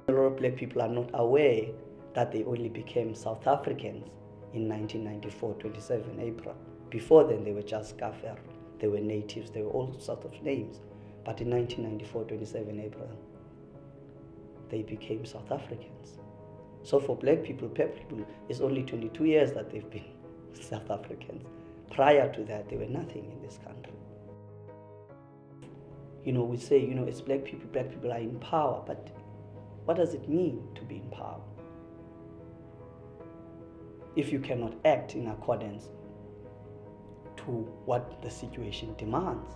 A lot of black people are not aware that they only became South Africans in 1994, 27 April. Before then, they were just Kafir. They were natives. They were all sorts of names. But in 1994, 27 April, they became South Africans. So for black people, it's only 22 years that they've been South Africans. Prior to that, they were nothing in this country. We say, it's black people are in power, but what does it mean to be in power? If you cannot act in accordance to what the situation demands.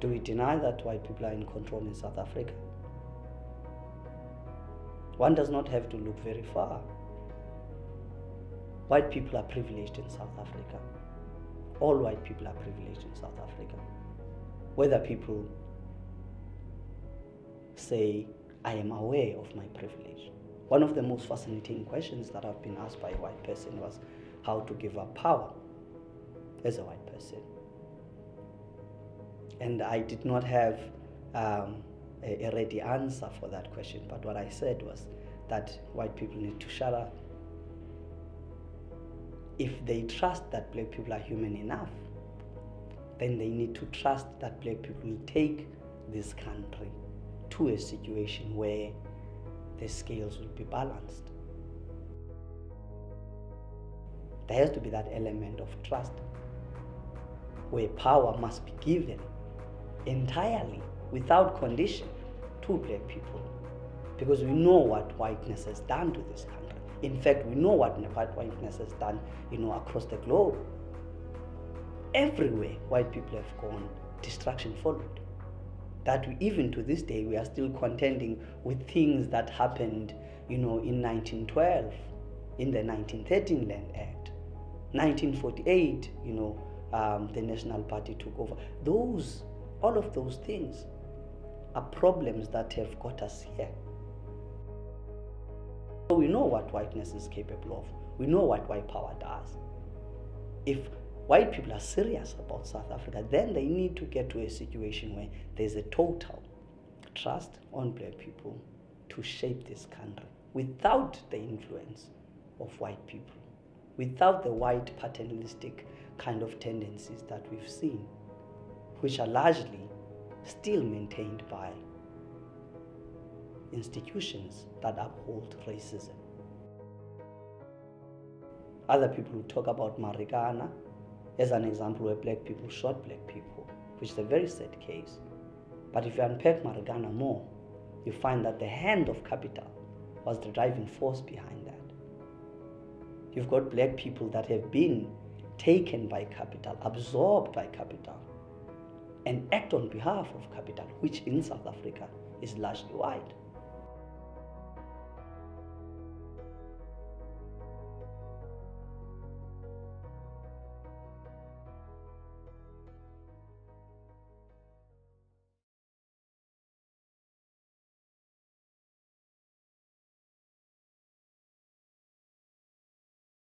Do we deny that white people are in control in South Africa? One does not have to look very far. White people are privileged in South Africa. All white people are privileged in South Africa. Whether people say, I am aware of my privilege. One of the most fascinating questions that I've been asked by a white person was how to give up power as a white person. And I did not have a ready answer for that question, but what I said was that white people need to shut up. If they trust that black people are human enough, then they need to trust that black people will take this country to a situation where the scales will be balanced. There has to be that element of trust where power must be given entirely, without condition, to black people. Because we know what whiteness has done to this country. In fact, we know what whiteness has done, across the globe. Everywhere white people have gone, destruction followed. That even to this day, we are still contending with things that happened, in 1912, in the 1913 Land Act. 1948, the National Party took over. All of those things are problems that have got us here. So we know what whiteness is capable of. We know what white power does. If white people are serious about South Africa, then they need to get to a situation where there's a total trust on black people to shape this country without the influence of white people, without the white paternalistic kind of tendencies that we've seen, which are largely still maintained by institutions that uphold racism. Other people who talk about Marikana as an example where black people shot black people, which is a very sad case. But if you unpack Marikana more, you find that the hand of capital was the driving force behind that. You've got black people that have been taken by capital, absorbed by capital, and act on behalf of capital, which in South Africa is largely white.